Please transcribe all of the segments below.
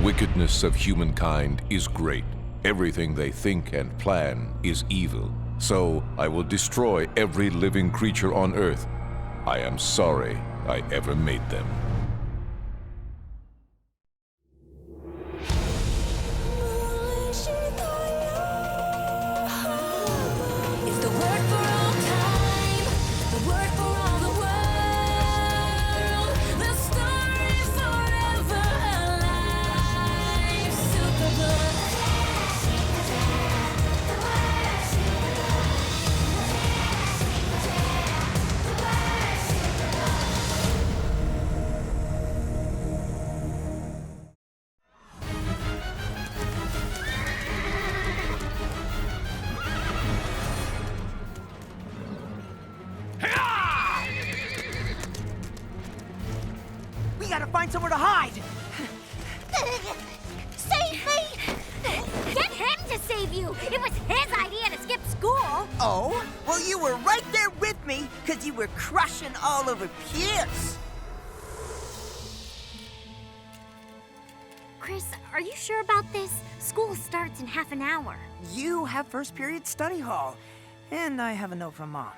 wickedness of humankind is great. Everything they think and plan is evil. So I will destroy every living creature on earth. I am sorry I ever made them. We gotta find somewhere to hide! Save me! Get him to save you! It was his idea to skip school! Oh? Well, you were right there with me, because you were crushing all over Pierce! Chris, are you sure about this? School starts in half an hour. You have first period study hall, and I have a note from Mom.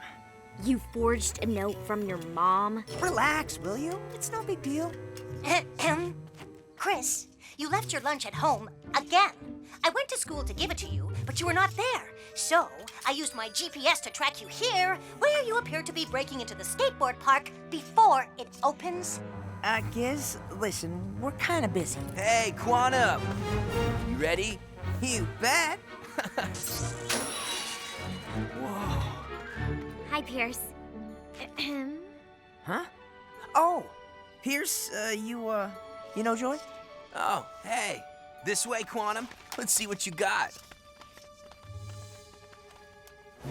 You forged a note from your mom? Relax, will you? It's no big deal. Chris, you left your lunch at home again. I went to school to give it to you, but you were not there. So I used my GPS to track you here, where you appear to be breaking into the skateboard park before it opens. Giz, listen, we're kind of busy. Hey, Quantum! You ready? You bet. Whoa. Hi, Pierce. Huh? Oh, Pierce, you know Joy? Oh, hey. This way, Quantum. Let's see what you got.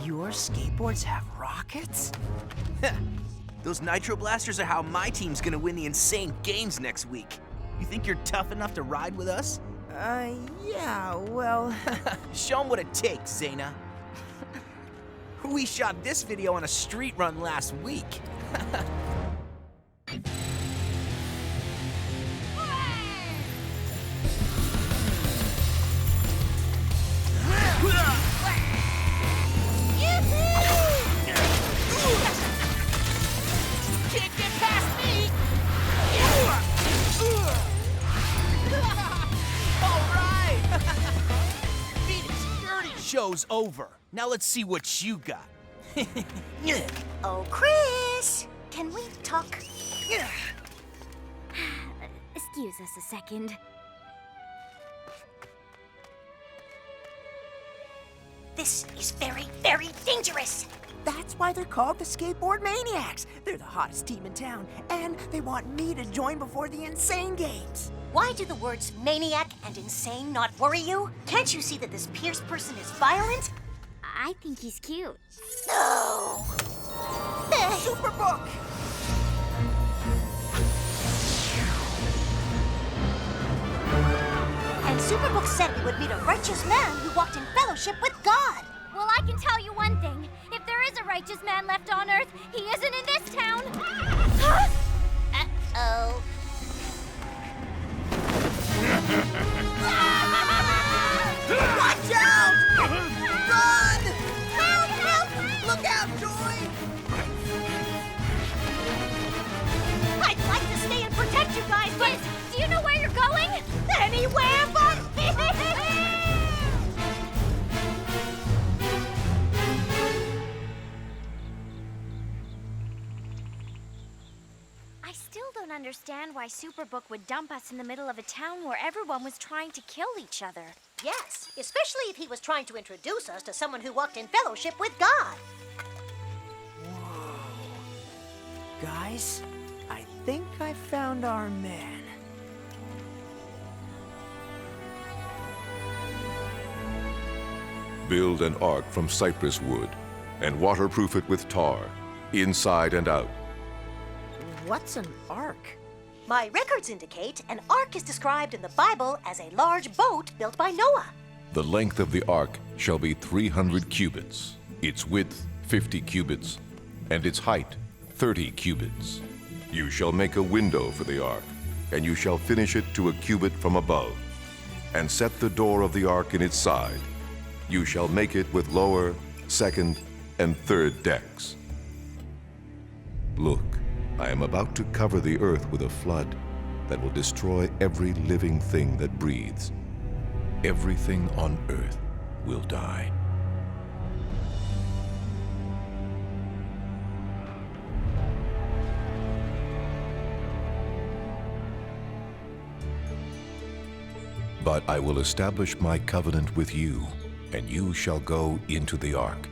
Your skateboards have rockets? Those Nitro Blasters are how my team's gonna win the insane games next week. You think you're tough enough to ride with us? Yeah, well... Show 'em what it takes, Zaina. We shot this video on a street run last week. Can't get past me! All right! Phoenix, dirty show's over. Now let's see what you got. Oh, Chris, can we talk? Excuse us a second. This is very, very dangerous. That's why they're called the Skateboard Maniacs. They're the hottest team in town, and they want me to join before the Insane Games. Why do the words maniac and insane not worry you? Can't you see that this Pierce person is violent? I think he's cute. No! Superbook! And Superbook said we would meet a righteous man who walked in fellowship with God. Well, I can tell you one thing. If there is a righteous man left on Earth, he isn't in this town. Huh? Uh-oh. Watch out! Run! Help! Help! Look out, Joy! I'd like to stay and protect you guys, but... Liz, do you know where you're going? Anywhere but... I still don't understand why Superbook would dump us in the middle of a town where everyone was trying to kill each other. Yes, especially if he was trying to introduce us to someone who walked in fellowship with God. Whoa. Guys, I think I found our man. Build an ark from cypress wood and waterproof it with tar, inside and out. What's an ark? My records indicate an ark is described in the Bible as a large boat built by Noah. The length of the ark shall be 300 cubits, its width 50 cubits, and its height 30 cubits. You shall make a window for the ark. and you shall finish it to a cubit from above, and set the door of the ark in its side. You shall make it with lower, second, and third decks. Look, I am about to cover the earth with a flood that will destroy every living thing that breathes. Everything on earth will die. But I will establish my covenant with you, and you shall go into the ark.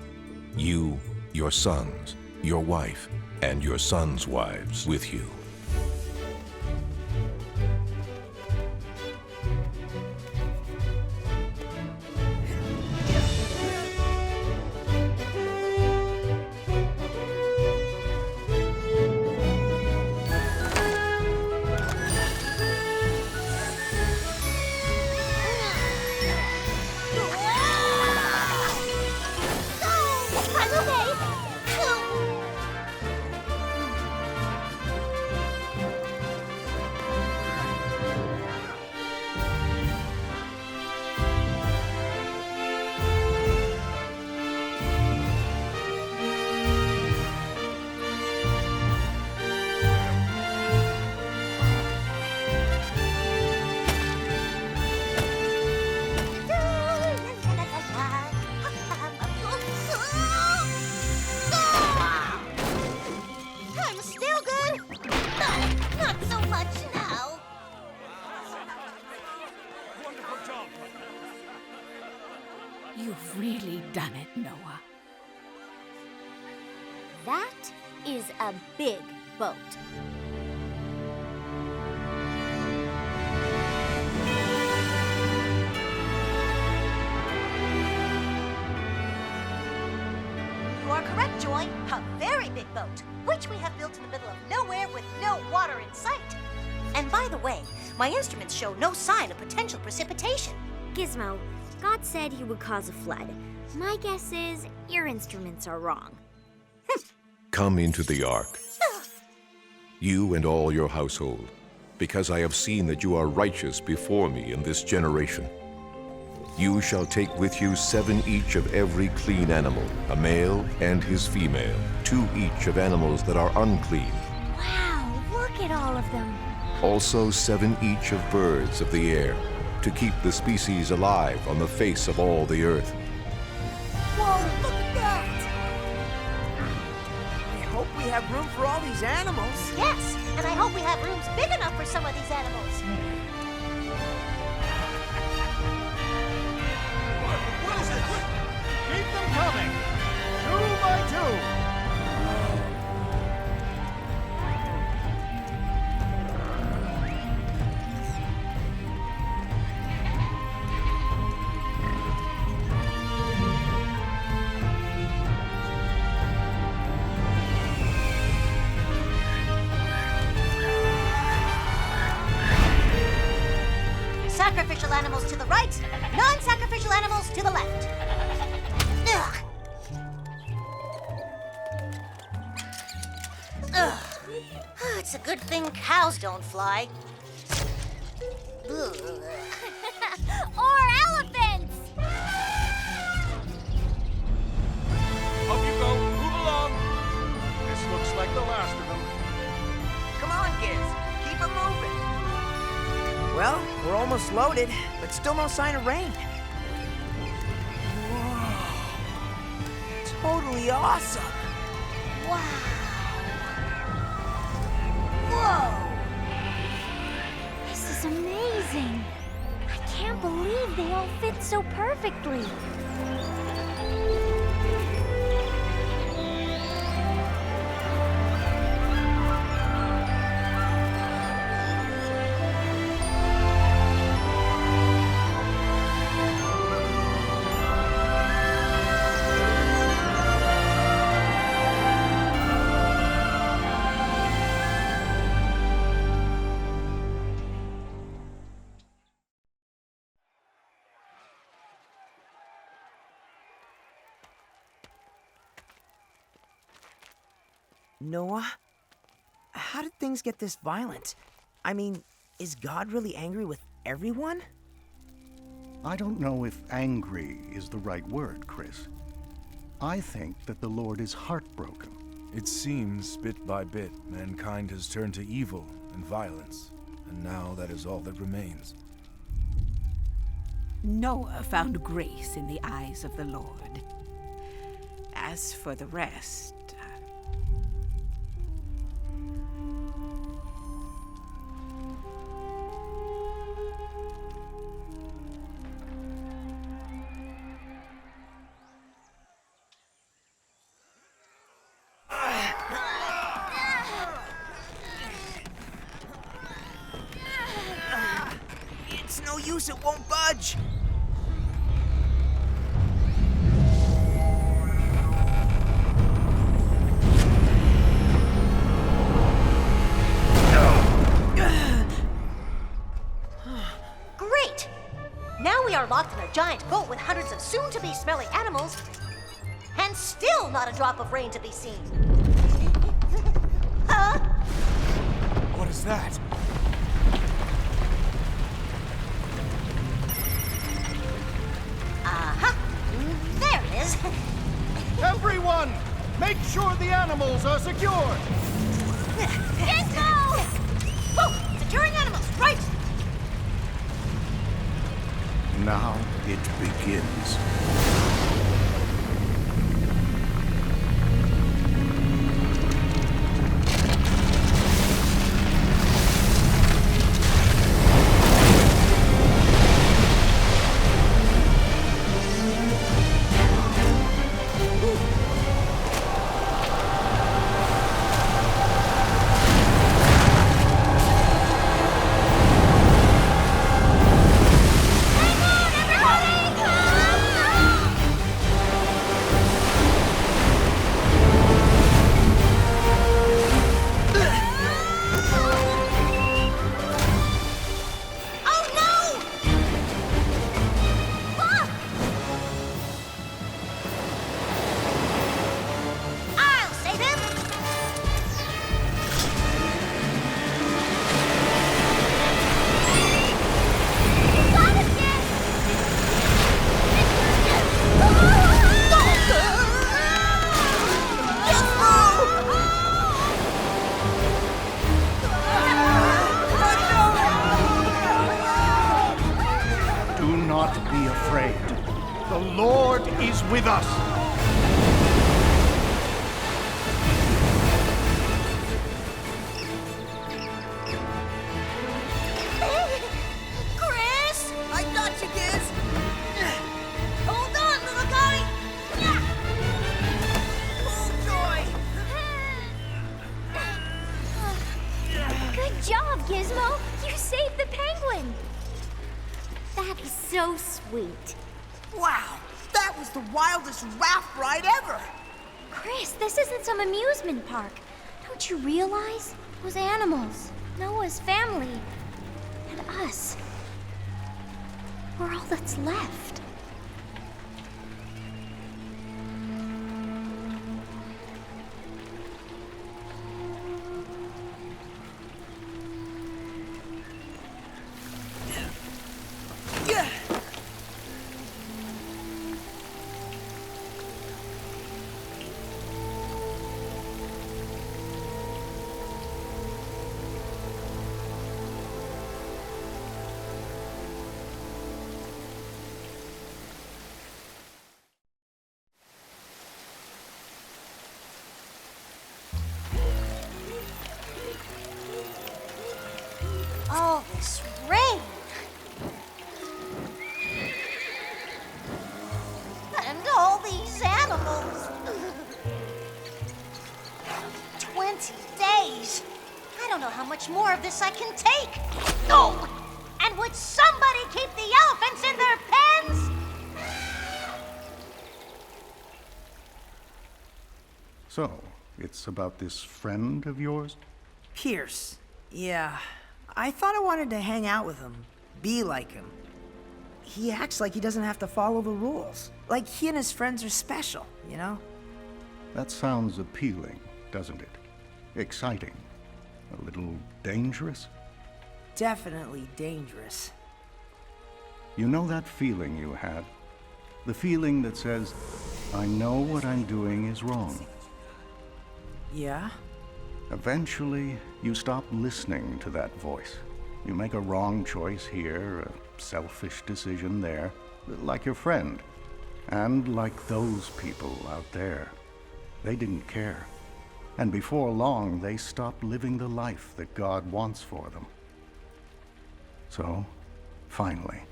You, your sons, your wife, and your sons' wives with you. I'm okay. I'm still good. Not so much now. You've really done it, Noah. That is a big boat. You are correct, Joy. A very big boat, which we have built in the middle of nowhere with no water in sight. And by the way, my instruments show no sign of potential precipitation. Gizmo, God said he would cause a flood. My guess is your instruments are wrong. Come into the ark, you and all your household, because I have seen that you are righteous before me in this generation. You shall take with you 7 each of every clean animal, a male and his female, 2 each of animals that are unclean. Wow, look at all of them. Also 7 each of birds of the air, to keep the species alive on the face of all the earth. Whoa, look at that! I hope we have room for all these animals. Yes, and I hope we have rooms big enough for some of these animals. What is it? Keep them coming! 2 by 2! Sacrificial animals to the right, non-sacrificial animals to the left. Ugh. Ugh. It's a good thing cows don't fly. Ugh. Or elephants! Up you go. Move along. This looks like the last of them. Come on, kids. Keep 'em moving. Well, we're almost loaded, but still no sign of rain. Whoa. Totally awesome. Wow. Whoa! This is amazing. I can't believe they all fit so perfectly. Noah, how did things get this violent? I mean, Is God really angry with everyone? I don't know if angry is the right word, Chris. I think that the Lord is heartbroken. It seems, bit by bit, mankind has turned to evil and violence, and now that is all that remains. Noah found grace in the eyes of the Lord. As for the rest... It's no use, it won't budge. Great! Now we are locked in a giant boat with hundreds of soon-to-be smelly animals, and still not a drop of rain to be seen. Huh? What is that? Uh-huh. There it is. Everyone, make sure the animals are secured. Gizmo! Whoa! Securing animals, right! Now it begins. Do not be afraid. The Lord is with us. Chris! I got you, Giz! Hold on, little guy! Oh, joy! Good job, Gizmo! You saved the penguin! That is so sweet. Wow, that was the wildest raft ride ever. Chris, this isn't some amusement park. Don't you realize? Those animals, Noah's family, and us. We're all that's left. Yeah. Oh, this rain! And all these animals! 20 days! I don't know how much more of this I can take! Oh! And would somebody keep the elephants in their pens? So, it's about this friend of yours? Pierce. Yeah. I thought I wanted to hang out with him. Be like him. He acts like he doesn't have to follow the rules. Like he and his friends are special, you know? That sounds appealing, doesn't it? Exciting. A little dangerous? definitely dangerous. You know that feeling you had? The feeling that says, I know what I'm doing is wrong. Yeah? Eventually, you stop listening to that voice. You make a wrong choice here, a selfish decision there, like your friend. And like those people out there. They didn't care. And before long, they stopped living the life that God wants for them. So, finally,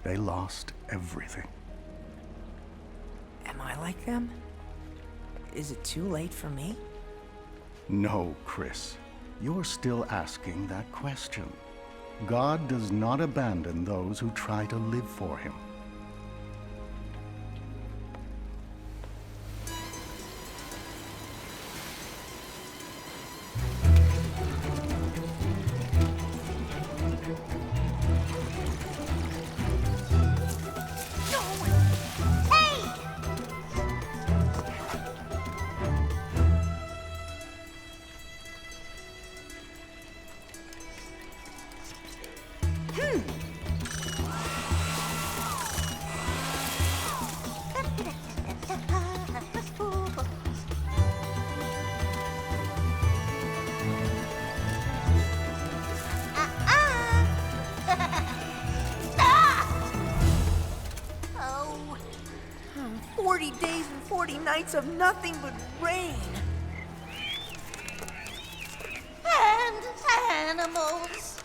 they lost everything. Am I like them? Is it too late for me? No, Chris. You're still asking that question. God does not abandon those who try to live for him. Oh, 40 days and 40 nights of nothing but rain. and animals.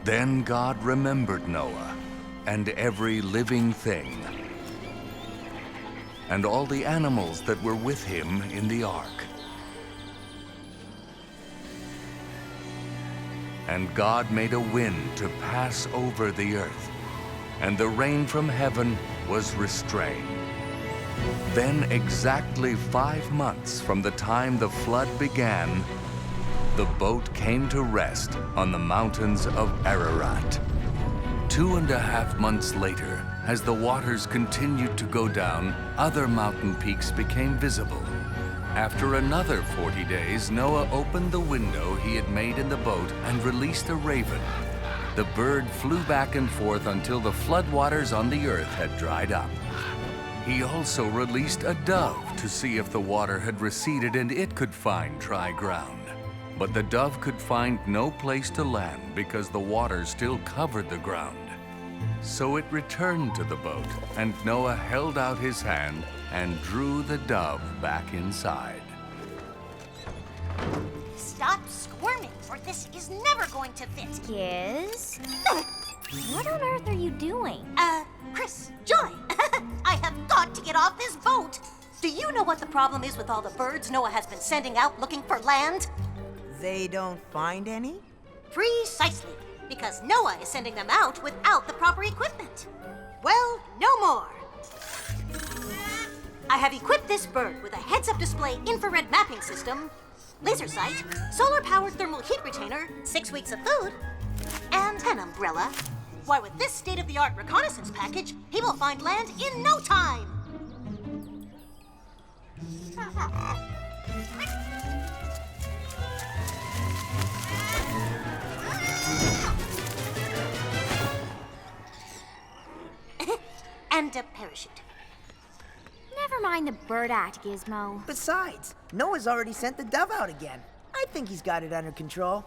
Then God remembered Noah and every living thing, and all the animals that were with him in the ark. And God made a wind to pass over the earth, and the rain from heaven was restrained. Then, exactly 5 months from the time the flood began, the boat came to rest on the mountains of Ararat. 2.5 months later, as the waters continued to go down, other mountain peaks became visible. After another 40 days, Noah opened the window he had made in the boat and released a raven. The bird flew back and forth until the floodwaters on the earth had dried up. He also released a dove to see if the water had receded and it could find dry ground. But the dove could find no place to land because the water still covered the ground. So it returned to the boat, and Noah held out his hand and drew the dove back inside. Stop squirming, or this is never going to fit. Yes? What on earth are you doing? Chris, Joy, I have got to get off this boat. Do you know what the problem is with all the birds Noah has been sending out looking for land? They don't find any? Precisely, because Noah is sending them out without the proper equipment. Well, no more. I have equipped this bird with a heads-up display infrared mapping system, laser sight, solar-powered thermal heat retainer, 6 weeks of food, and an umbrella. Why, with this state-of-the-art reconnaissance package, he will find land in no time. And a parachute. Never mind the bird act, Gizmo. Besides, Noah's already sent the dove out again. I think he's got it under control.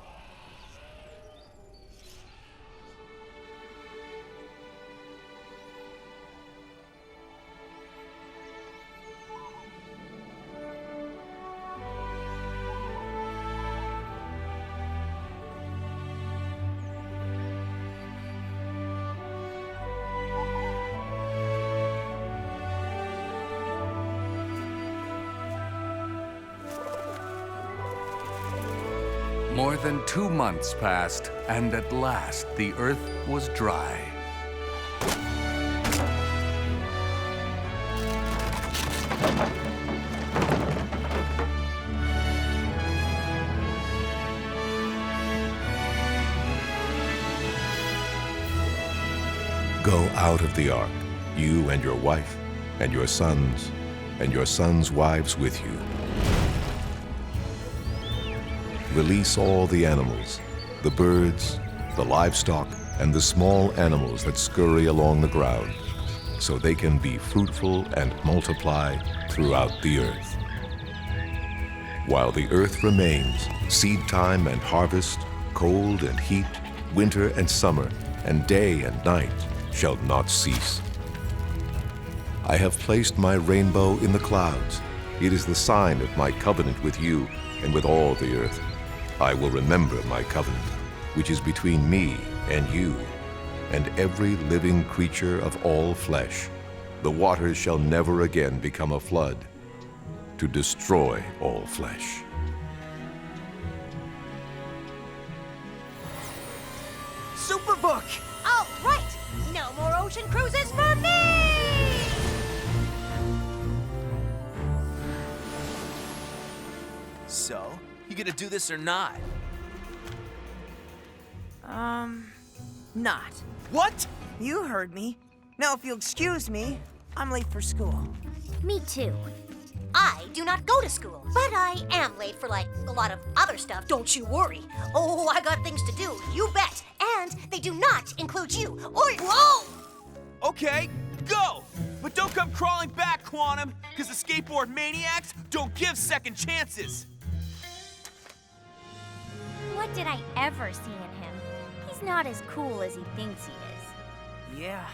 More than 2 months passed, and at last the earth was dry. Go out of the ark, you and your wife, and your sons, and your sons' wives with you. release all the animals, the birds, the livestock, and the small animals that scurry along the ground, so they can be fruitful and multiply throughout the earth. While the earth remains, seed time and harvest, cold and heat, winter and summer, and day and night shall not cease. I have placed my rainbow in the clouds. It is the sign of my covenant with you and with all the earth. I will remember my covenant, which is between me and you, and every living creature of all flesh. The waters shall never again become a flood, to destroy all flesh. Superbook! All right! No more ocean cruises for me! So, you gonna do this or not? Not. What? You heard me. Now, if you'll excuse me, I'm late for school. Me too. I do not go to school, but I am late for, like, a lot of other stuff, don't you worry. Oh, I got things to do, you bet. And they do not include you, or— Whoa! Okay, go! But don't come crawling back, Quantum, because the skateboard maniacs don't give second chances. What did I ever see in him? He's not as cool as he thinks he is. Yeah,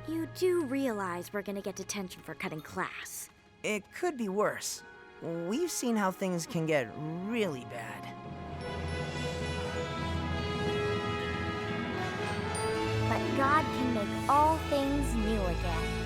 You do realize we're gonna get detention for cutting class. it could be worse. We've seen how things can get really bad. But God can make all things new again.